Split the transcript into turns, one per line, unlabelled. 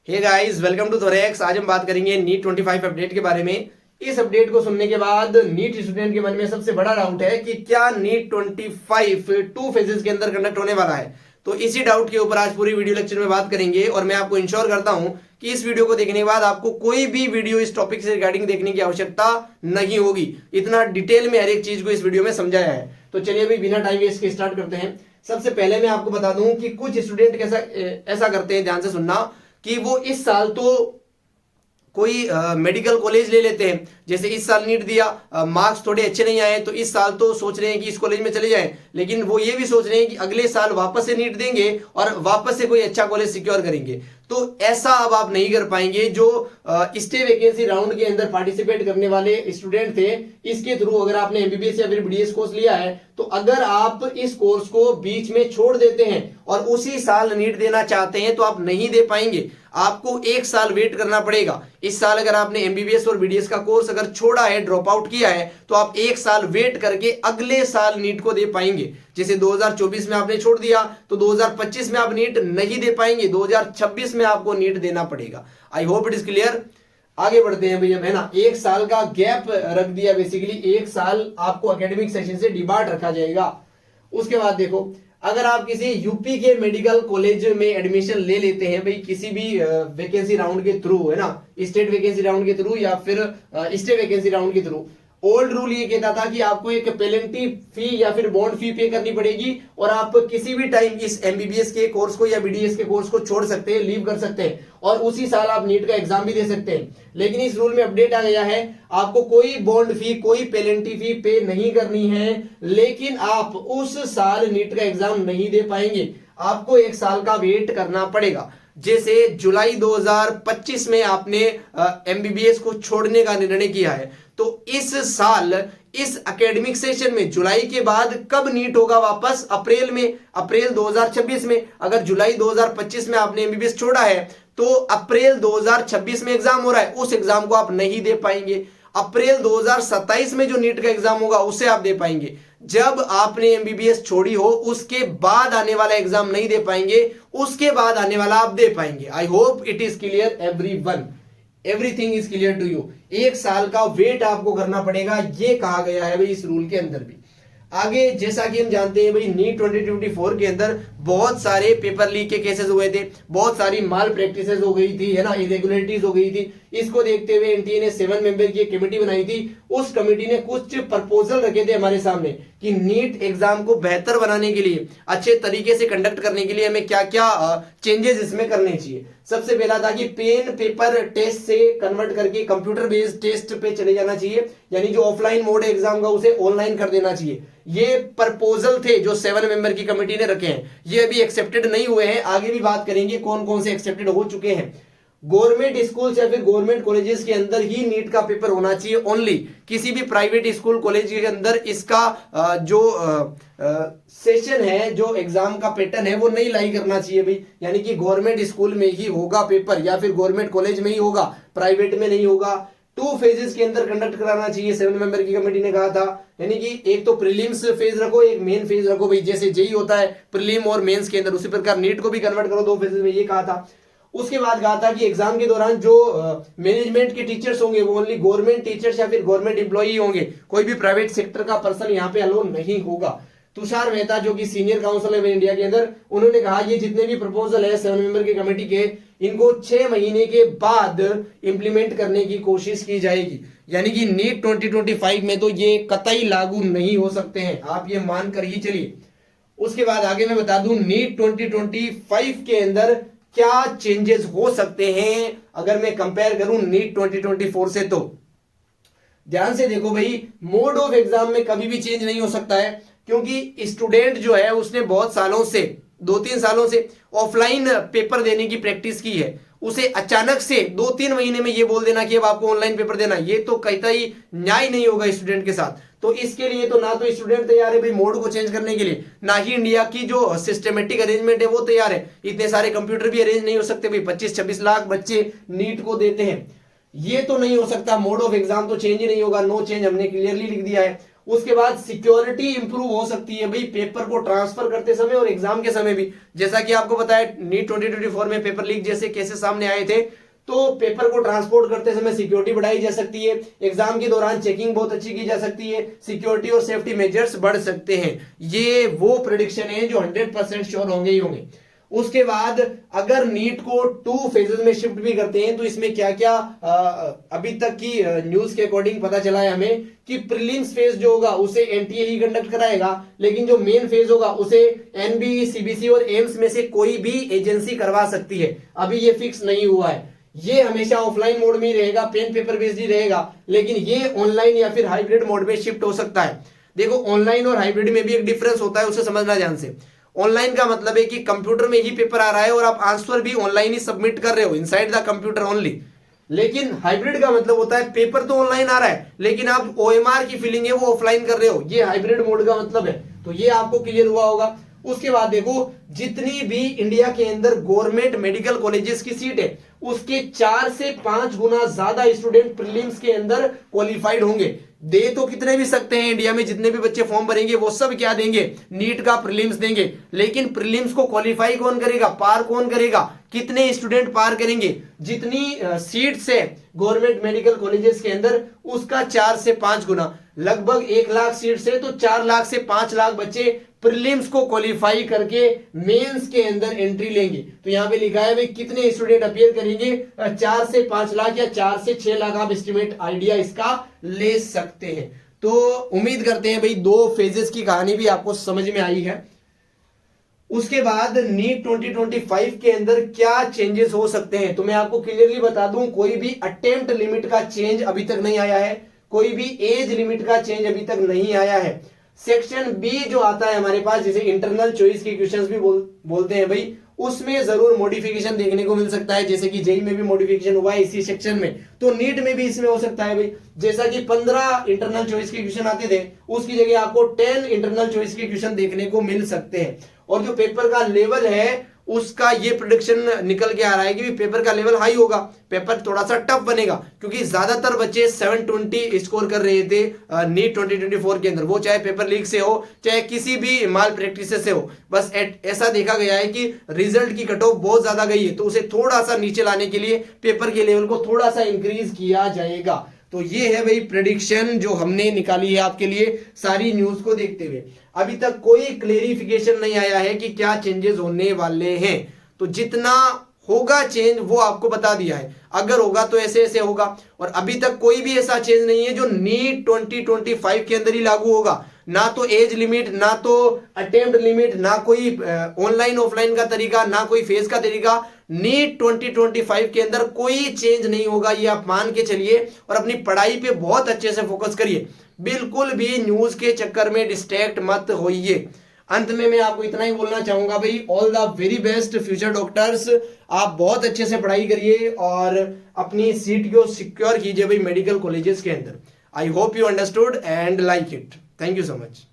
Hey guys, welcome to thorax. आज हम बात करेंगे नीट 25 अपडेट के बारे में। इस अपडेट को सुनने के बाद नीट स्टूडेंट के मन में सबसे बड़ा डाउट है कि क्या नीट 25 टू फेजेस के अंदर कंडक्ट होने वाला है। तो इसी डाउट के ऊपर आज पूरी वीडियो लेक्चर में बात करेंगे और मैं आपको इंश्योर करता हूं कि इस वीडियो को देखने के बाद आपको कोई भी वीडियो इस टॉपिक से रिगार्डिंग देखने की आवश्यकता नहीं होगी। इतना डिटेल में हर एक चीज को इस वीडियो में समझाया है। तो चलिए अभी बिना टाइम वेस्ट के स्टार्ट करते हैं। सबसे पहले मैं आपको बता दूं कि कुछ स्टूडेंट ऐसा करते हैं, ध्यान से सुनना, कि वो इस साल तो कोई मेडिकल कॉलेज ले लेते हैं। जैसे इस साल नीट दिया, मार्क्स थोड़े अच्छे नहीं आए तो इस साल तो सोच रहे हैं कि इस कॉलेज में चले जाएं, लेकिन वो ये भी सोच रहे हैं कि अगले साल वापस से नीट देंगे और वापस से कोई अच्छा कॉलेज सिक्योर करेंगे। तो ऐसा अब आप नहीं कर पाएंगे। जो स्टे वैकेंसी राउंड के अंदर पार्टिसिपेट करने वाले स्टूडेंट थे, इसके थ्रू अगर आपने एमबीबीएस या फिर बीडीएस कोर्स लिया है, तो अगर आप इस कोर्स को बीच में छोड़ देते हैं और उसी साल नीट देना चाहते हैं तो आप नहीं दे पाएंगे। आपको एक साल वेट करना पड़ेगा। इस साल अगर आपने एमबीबीएस और बीडीएस का कोर्स अगर छोड़ा है, ड्रॉप आउट किया है, तो आप एक साल वेट करके अगले साल नीट को दे पाएंगे। जैसे 2024 में आपने छोड़ दिया तो 2025 में आप नीट नहीं दे पाएंगे, 2026 में आपको नीट देना पड़ेगा। आई होप इट इज क्लियर। आगे बढ़ते हैं भैया, है ना। एक साल का गैप रख दिया, बेसिकली एक साल आपको एकेडमिक सेशन से डिबार्ट रखा जाएगा। उसके बाद देखो, अगर आप किसी यूपी के मेडिकल कॉलेज में एडमिशन ले लेते हैं भाई, किसी भी वैकेंसी राउंड के थ्रू, है ना, स्टेट वैकेंसी राउंड के थ्रू या फिर स्टेट वैकेंसी राउंड के थ्रू, ओल्ड रूल ये कहता था कि आपको एक पेनल्टी फी या फिर बॉन्ड फी पे करनी पड़ेगी और आप किसी भी टाइम इस एमबीबीएस के कोर्स को या बीडीएस के कोर्स को छोड़ सकते हैं, लीव कर सकते हैं और उसी साल आप नीट का एग्जाम भी दे सकते हैं। लेकिन इस रूल में अपडेट आ गया है, आपको कोई बॉन्ड फी, कोई पेनल्टी फी पे नहीं करनी है, लेकिन आप उस साल नीट का एग्जाम नहीं दे पाएंगे। आपको एक साल का वेट करना पड़ेगा। जैसे जुलाई 2025 में आपने एमबीबीएस को छोड़ने का निर्णय किया है, तो इस साल इस एकेडमिक सेशन में जुलाई के बाद कब नीट होगा वापस? अप्रैल में, अप्रैल 2026 में। अगर जुलाई 2025 में आपने एमबीबीएस छोड़ा है तो अप्रैल 2026 में एग्जाम हो रहा है, उस एग्जाम को आप नहीं दे पाएंगे। अप्रैल 2027 में जो नीट का एग्जाम होगा उसे आप दे पाएंगे। जब आपने एमबीबीएस छोड़ी हो उसके बाद आने वाला एग्जाम नहीं दे पाएंगे, उसके बाद आने वाला आप दे पाएंगे। I hope it is clear everyone, everything is clear to you. एक साल का वेट आपको करना पड़ेगा, ये कहा गया है भाई इस रूल के अंदर भी। आगे जैसा कि हम जानते हैं भाई, नीट 2024 के अंदर बहुत सारे पेपर लीक के केसेस हुए थे, बहुत सारी माल प्रैक्टिसेस हो गई थी, है ना, इरेगुलरिटीज हो गई थी। इसको देखते हुए एनटीए ने 7 मेंबर की एक कमेटी बनाई थी। उस कमेटी ने कुछ प्रपोजल रखे थे हमारे सामने कि नीट एग्जाम को बेहतर बनाने के लिए, अच्छे तरीके से कंडक्ट करने के लिए हमें क्या क्या चेंजेस इसमें करने चाहिए। सबसे पहला था कि पेन पेपर टेस्ट से कन्वर्ट करके कंप्यूटर बेस्ड टेस्ट पे चले जाना चाहिए, यानी जो ऑफलाइन मोड है एग्जाम का उसे ऑनलाइन कर देना चाहिए। ये प्रपोजल थे जो 7 मेंबर की कमेटी ने रखे हैं, ये अभी एक्सेप्टेड नहीं हुए हैं। आगे भी बात करेंगे कौन कौन से एक्सेप्टेड हो चुके हैं। गवर्नमेंट स्कूल या फिर गवर्नमेंट कॉलेजेस के अंदर ही नीट का पेपर होना चाहिए ओनली। किसी भी प्राइवेट स्कूल कॉलेज के अंदर इसका जो सेशन है, जो एग्जाम का पैटर्न है, वो नहीं लाई करना चाहिए भाई। यानी कि गवर्नमेंट स्कूल में ही होगा पेपर या फिर गवर्नमेंट कॉलेज में ही होगा, प्राइवेट में नहीं होगा। 2 फेजेस के अंदर कंडक्ट कराना चाहिए, 7 मेंबर की कमेटी ने कहा था। यानी कि एक तो प्रीलिम्स फेज रखो, एक मेन फेज रखो भाई। जैसे जेई होता है प्रीलिम और मेंस के अंदर, उसी प्रकार नीट को भी कन्वर्ट करो 2 फेजेस में, ये कहा था। उसके बाद कहा था कि एग्जाम के दौरान जो मैनेजमेंट के टीचर्स होंगे वो ओनली गवर्नमेंट टीचर्स या फिर गवर्नमेंट एम्प्लॉई होंगे, कोई भी प्राइवेट सेक्टर का पर्सन यहाँ पे अलो नहीं होगा। तुषार मेहता जो कि सीनियर काउंसिल है इंडिया के अंदर, उन्होंने कहा ये जितने भी प्रपोजल है 7 मेंबर की कमेटी के, इनको 6 महीने के बाद इंप्लीमेंट करने की कोशिश की जाएगी। यानी कि नीट 2025 में तो ये कतई लागू नहीं हो सकते हैं, आप ये मानकर ही चलिए। उसके बाद आगे मैं बता दूं नीट 2025 के अंदर क्या चेंजेस हो सकते हैं अगर मैं कंपेयर करूं नीट 2024 से। तो ध्यान से देखो भाई, मोड ऑफ एग्जाम में कभी भी चेंज नहीं हो सकता है, क्योंकि स्टूडेंट जो है उसने बहुत सालों से, 2-3 सालों से ऑफलाइन पेपर देने की प्रैक्टिस की है। उसे अचानक से 2-3 महीने में ये बोल देना कि अब आपको ऑनलाइन पेपर देना, ये तो कहता ही न्याय नहीं होगा स्टूडेंट के साथ। तो इसके लिए तो ना तो स्टूडेंट तैयार है भाई मोड को चेंज करने के लिए, ना ही इंडिया की जो सिस्टमेटिक अरेंजमेंट है वो तैयार है। इतने सारे कंप्यूटर भी अरेंज नहीं हो सकते भाई, 25-26 लाख बच्चे नीट को देते हैं, ये तो नहीं हो सकता। मोड ऑफ एग्जाम तो चेंज ही नहीं होगा, नो चेंज हमने क्लियरली लिख दिया है। उसके बाद सिक्योरिटी इंप्रूव हो सकती है भाई पेपर को ट्रांसफर करते समय और एग्जाम के समय भी। जैसा कि आपको पता है नीट 2024 में पेपर लीक जैसे केसेस सामने आए थे, तो पेपर को ट्रांसपोर्ट करते समय सिक्योरिटी बढ़ाई जा सकती है, एग्जाम के दौरान चेकिंग बहुत अच्छी की जा सकती है, सिक्योरिटी और सेफ्टी मेजर्स बढ़ सकते हैं। ये वो प्रेडिक्शन है जो 100% श्योर होंगे ही होंगे। उसके बाद अगर नीट को 2 फेजेस में शिफ्ट भी करते हैं तो इसमें क्या क्या अभी तक की न्यूज के अकॉर्डिंग पता चला है हमें कि प्रीलिम्स फेज जो होगा उसे एनटीए ही कंडक्ट कराएगा, लेकिन जो मेन फेज होगा उसे एनबीई, सीबीसी और एम्स में से कोई भी एजेंसी करवा सकती है। अभी ये फिक्स नहीं हुआ है, ये हमेशा ऑफलाइन मोड में ही रहेगा, पेन पेपर बेस्ड ही रहेगा, लेकिन ये ऑनलाइन या फिर हाइब्रिड मोड में शिफ्ट हो सकता है। देखो ऑनलाइन और हाइब्रिड में भी एक डिफरेंस होता है, उसे समझना ध्यान से। ऑनलाइन का मतलब है कि कंप्यूटर में ही पेपर आ रहा है और आप आंसर भी ऑनलाइन ही सबमिट कर रहे हो, इनसाइड द कंप्यूटर ओनली। लेकिन हाइब्रिड का मतलब होता है पेपर तो ऑनलाइन आ रहा है लेकिन आप ओएमआर की फिलिंग है वो ऑफलाइन कर रहे हो, ये हाइब्रिड मोड का मतलब है। तो ये आपको क्लियर हुआ होगा। उसके बाद देखो जितनी भी इंडिया के अंदर गवर्नमेंट मेडिकल कॉलेजेस की सीट है उसके 4 से 5 गुना ज्यादा स्टूडेंट प्रीलिम्स के अंदर क्वालिफाइड होंगे। दे तो कितने भी सकते हैं, इंडिया में जितने भी बच्चे फॉर्म भरेंगे वो सब क्या देंगे, नीट का प्रीलिम्स देंगे। लेकिन प्रीलिम्स को क्वालिफाई कौन करेगा, पार कौन करेगा, कितने स्टूडेंट पार करेंगे, जितनी सीट्स है गवर्नमेंट मेडिकल कॉलेजेस के अंदर उसका 4 से 5 गुना, लगभग 1 लाख सीट्स है तो 4 लाख से 5 लाख बच्चे प्रीलिम्स को क्वालिफाई करके मेंस के अंदर एंट्री लेंगे। तो यहां पे लिखा है भाई कितने स्टूडेंट अपीयर करेंगे, 4 से 5 लाख या 4 से 6 लाख, आप एस्टिमेट आइडिया इसका ले सकते हैं। तो उम्मीद करते हैं भाई 2 फेजेस की कहानी भी आपको समझ में आई है। उसके बाद नीट 2025 के अंदर क्या चेंजेस हो सकते हैं, तो मैं आपको क्लियरली बता दूं कोई भी अटेम्प्ट लिमिट का चेंज अभी तक नहीं आया है, कोई भी एज लिमिट का चेंज अभी तक नहीं आया है। सेक्शन बी जो आता है हमारे पास, जिसे इंटरनल चॉइस के क्वेश्चंस भी बोलते हैं भाई, उसमें जरूर मॉडिफिकेशन देखने को मिल सकता है, जैसे कि जेई में भी मॉडिफिकेशन हुआ है इसी सेक्शन में, तो नीट में भी इसमें हो सकता है भाई। जैसा कि 15 इंटरनल चॉइस के क्वेश्चन आते थे उसकी जगह आपको 10 इंटरनल चॉइस के क्वेश्चन देखने को मिल सकते हैं। और जो पेपर का लेवल है उसका ये प्रेडिक्शन निकल के आ रहा है कि पेपर का लेवल हाई होगा, पेपर थोड़ा सा टफ बनेगा, क्योंकि ज्यादातर बच्चे 720 स्कोर कर रहे थे नीट 2024 के अंदर, वो चाहे पेपर लीक से हो चाहे किसी भी माल प्रैक्टिस से हो। बस ऐसा देखा गया है कि रिजल्ट की कट ऑफ बहुत ज्यादा गई है, तो उसे थोड़ा सा नीचे लाने के लिए पेपर के लेवल को थोड़ा सा इंक्रीज किया जाएगा। तो ये है भाई प्रेडिक्शन जो हमने निकाली है आपके लिए सारी न्यूज को देखते हुए। अभी तक कोई क्लेरिफिकेशन नहीं आया है कि क्या चेंजेस होने वाले हैं, तो जितना होगा चेंज वो आपको बता दिया है, अगर होगा तो ऐसे ऐसे होगा। और अभी तक कोई भी ऐसा चेंज नहीं है जो नीट 2025 के अंदर ही लागू होगा, ना तो एज लिमिट, ना तो अटेम्प्ट लिमिट, ना कोई ऑनलाइन ऑफलाइन का तरीका, ना कोई फेज का तरीका। नीट 2025 के अंदर कोई चेंज नहीं होगा, ये आप मान के चलिए और अपनी पढ़ाई पे बहुत अच्छे से फोकस करिए, बिल्कुल भी न्यूज के चक्कर में डिस्ट्रैक्ट मत होइए। अंत में मैं आपको इतना ही बोलना चाहूंगा भाई, all the very best future doctors, आप बहुत अच्छे से पढ़ाई करिए और अपनी सीट को सिक्योर कीजिए भाई मेडिकल कॉलेजेस के अंदर। I hope you understood and like it. Thank you so much.